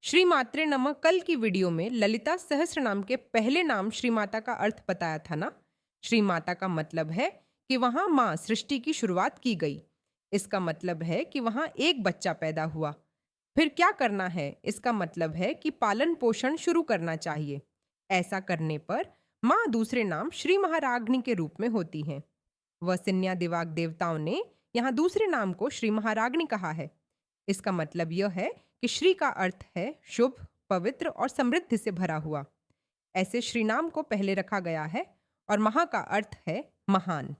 श्री मात्रे नमः कल की वीडियो में ललिता सहस्त्र नाम के पहले नाम श्री माता का अर्थ बताया था ना। श्री माता का मतलब है कि वहां माँ सृष्टि की शुरुआत की गई। इसका मतलब है कि वहां एक बच्चा पैदा हुआ। फिर क्या करना है, इसका मतलब है कि पालन पोषण शुरू करना चाहिए। ऐसा करने पर माँ दूसरे नाम श्री महाराग्नि के रूप में होती हैं। वसिन्या दिवाक देवताओं ने यहाँ दूसरे नाम को श्री महाराग्नि कहा है। इसका मतलब यह है कि श्री का अर्थ है शुभ, पवित्र और समृद्धि से भरा हुआ। ऐसे श्री नाम को पहले रखा गया है। और महा का अर्थ है महान।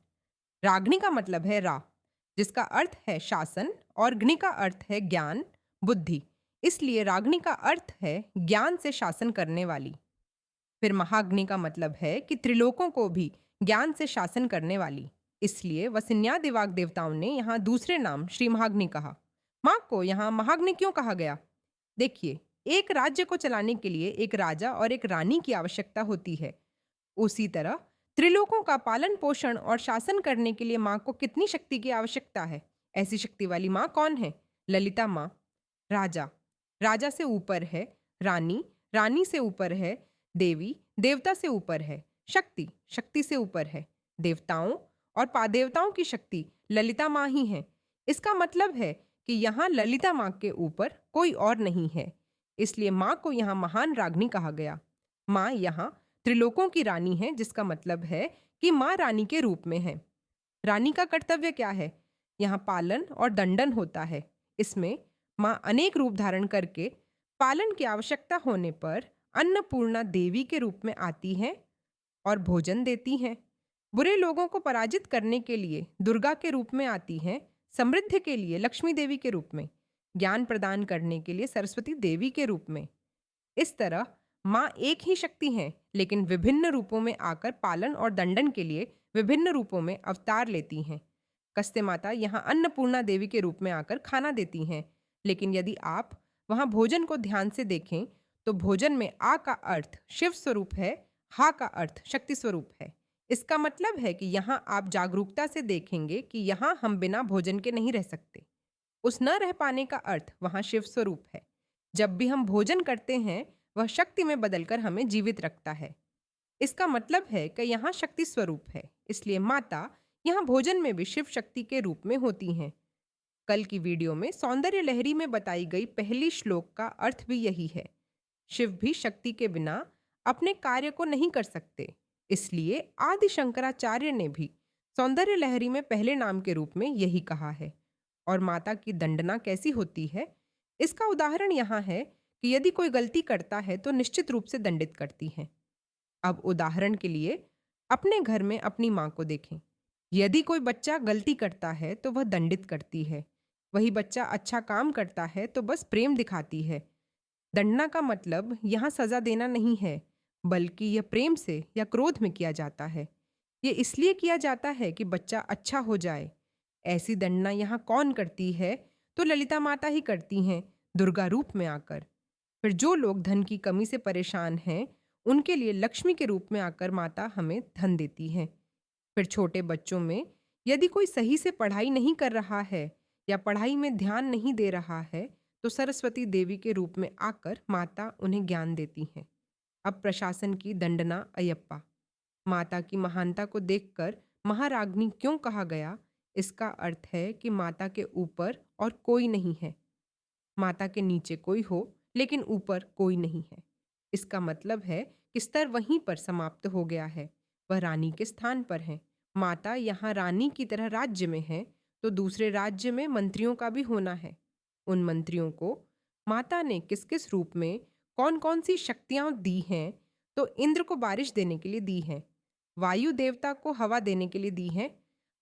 राग्नि का मतलब है रा, जिसका अर्थ है शासन, और ग्नि का अर्थ है ज्ञान, बुद्धि। इसलिए राग्नि का अर्थ है ज्ञान से शासन करने वाली। फिर महाग्नि का मतलब है कि त्रिलोकों को भी ज्ञान से शासन करने वाली। इसलिए वसिन्या दिवाक देवताओं ने यहाँ दूसरे नाम श्री महाग्नि कहा। माँ को यहाँ महाग्नि क्यों कहा गया? देखिए, एक राज्य को चलाने के लिए एक राजा और एक रानी की आवश्यकता होती है। उसी तरह त्रिलोकों का पालन पोषण और शासन करने के लिए माँ को कितनी शक्ति की आवश्यकता है? ऐसी शक्ति वाली माँ कौन है? ललिता माँ। राजा, राजा से ऊपर है। रानी, रानी से ऊपर है। देवी, देवता से ऊपर है। शक्ति, शक्ति से ऊपर है। देवताओं और पादेवताओं की शक्ति ललिता माँ ही है। इसका मतलब है कि यहाँ ललिता माँ के ऊपर कोई और नहीं है। इसलिए माँ को यहाँ महान राग्नि कहा गया। माँ यहाँ त्रिलोकों की रानी है, जिसका मतलब है कि माँ रानी के रूप में है। रानी का कर्तव्य क्या है? यहाँ पालन और दंडन होता है। इसमें माँ अनेक रूप धारण करके पालन की आवश्यकता होने पर अन्नपूर्णा देवी के रूप में आती हैं और भोजन देती हैं। बुरे लोगों को पराजित करने के लिए दुर्गा के रूप में आती हैं। समृद्धि के लिए लक्ष्मी देवी के रूप में। ज्ञान प्रदान करने के लिए सरस्वती देवी के रूप में। इस तरह माँ एक ही शक्ति हैं, लेकिन विभिन्न रूपों में आकर पालन और दंडन के लिए विभिन्न रूपों में अवतार लेती हैं। कस्ते माता यहाँ अन्नपूर्णा देवी के रूप में आकर खाना देती हैं। लेकिन यदि आप वहाँ भोजन को ध्यान से देखें तो भोजन में आ का अर्थ शिव स्वरूप है, हा का अर्थ शक्ति स्वरूप है। इसका मतलब है कि यहाँ आप जागरूकता से देखेंगे कि यहाँ हम बिना भोजन के नहीं रह सकते। उस न रह पाने का अर्थ वहाँ शिव स्वरूप है। जब भी हम भोजन करते हैं, वह शक्ति में बदलकर हमें जीवित रखता है। इसका मतलब है कि यहाँ शक्ति स्वरूप है। इसलिए माता यहाँ भोजन में भी शिव शक्ति के रूप में होती हैं। कल की वीडियो में सौंदर्य लहरी में बताई गई पहली श्लोक का अर्थ भी यही है। शिव भी शक्ति के बिना अपने कार्य को नहीं कर सकते। इसलिए आदि शंकराचार्य ने भी सौंदर्य लहरी में पहले नाम के रूप में यही कहा है। और माता की दंडना कैसी होती है, इसका उदाहरण यहाँ है कि यदि कोई गलती करता है तो निश्चित रूप से दंडित करती है। अब उदाहरण के लिए अपने घर में अपनी माँ को देखें। यदि कोई बच्चा गलती करता है तो वह दंडित करती है। वही बच्चा अच्छा काम करता है तो बस प्रेम दिखाती है। दंडना का मतलब यहाँ सजा देना नहीं है, बल्कि यह प्रेम से या क्रोध में किया जाता है। ये इसलिए किया जाता है कि बच्चा अच्छा हो जाए। ऐसी दंडना यहाँ कौन करती है? तो ललिता माता ही करती हैं, दुर्गा रूप में आकर। फिर जो लोग धन की कमी से परेशान हैं, उनके लिए लक्ष्मी के रूप में आकर माता हमें धन देती हैं। फिर छोटे बच्चों में यदि कोई सही से पढ़ाई नहीं कर रहा है या पढ़ाई में ध्यान नहीं दे रहा है, तो सरस्वती देवी के रूप में आकर माता उन्हें ज्ञान देती हैं। अब प्रशासन की दंडना अयप्पा। माता की महानता को देखकर महाराग्नि क्यों कहा गया? इसका अर्थ है कि माता के ऊपर और कोई नहीं है। माता के नीचे कोई हो, लेकिन ऊपर कोई नहीं है। इसका मतलब है कि स्तर वहीं पर समाप्त हो गया है। वह रानी के स्थान पर है। माता यहाँ रानी की तरह राज्य में है, तो दूसरे राज्य में मंत्रियों का भी होना है। उन मंत्रियों को माता ने किस किस रूप में कौन कौन सी शक्तियाँ दी हैं? तो इंद्र को बारिश देने के लिए दी हैं, वायु देवता को हवा देने के लिए दी हैं,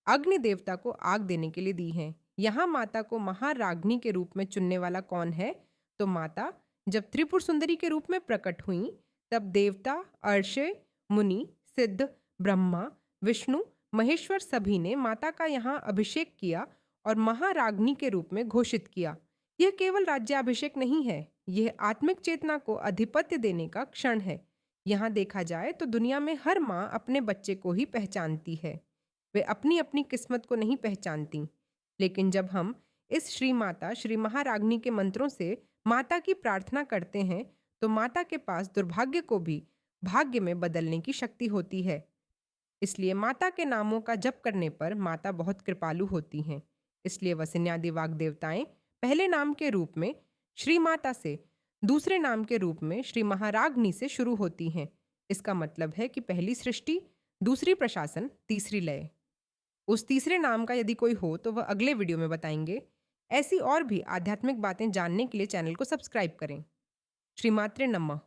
अग्नि देवता को आग देने के लिए दी हैं। यहाँ माता को महाराग्नि के रूप में चुनने वाला कौन है? तो माता जब त्रिपुर सुंदरी के रूप में प्रकट हुई, तब देवता, अर्षे, मुनि, सिद्ध, ब्रह्मा, विष्णु, महेश्वर सभी ने माता का यहाँ अभिषेक किया और महाराग्नि के रूप में घोषित किया। यह केवल राज्याभिषेक नहीं है, यह आत्मिक चेतना को अधिपत्य देने का क्षण है। यहाँ देखा जाए तो दुनिया में हर माँ अपने बच्चे को ही पहचानती है। वे अपनी अपनी किस्मत को नहीं पहचानती। लेकिन जब हम इस श्री माता श्री महाराग्नि के मंत्रों से माता की प्रार्थना करते हैं तो माता के पास दुर्भाग्य को भी भाग्य में बदलने की शक्ति होती है। इसलिए माता के नामों का जप करने पर माता बहुत कृपालु होती हैं। इसलिए वसिन्यादि वाग देवताएं पहले नाम के रूप में श्री माता से, दूसरे नाम के रूप में श्री महाराग्नी से शुरू होती हैं। इसका मतलब है कि पहली सृष्टि, दूसरी प्रशासन, तीसरी लय। उस तीसरे नाम का यदि कोई हो तो वह अगले वीडियो में बताएंगे। ऐसी और भी आध्यात्मिक बातें जानने के लिए चैनल को सब्सक्राइब करें। श्रीमात्रे नमः।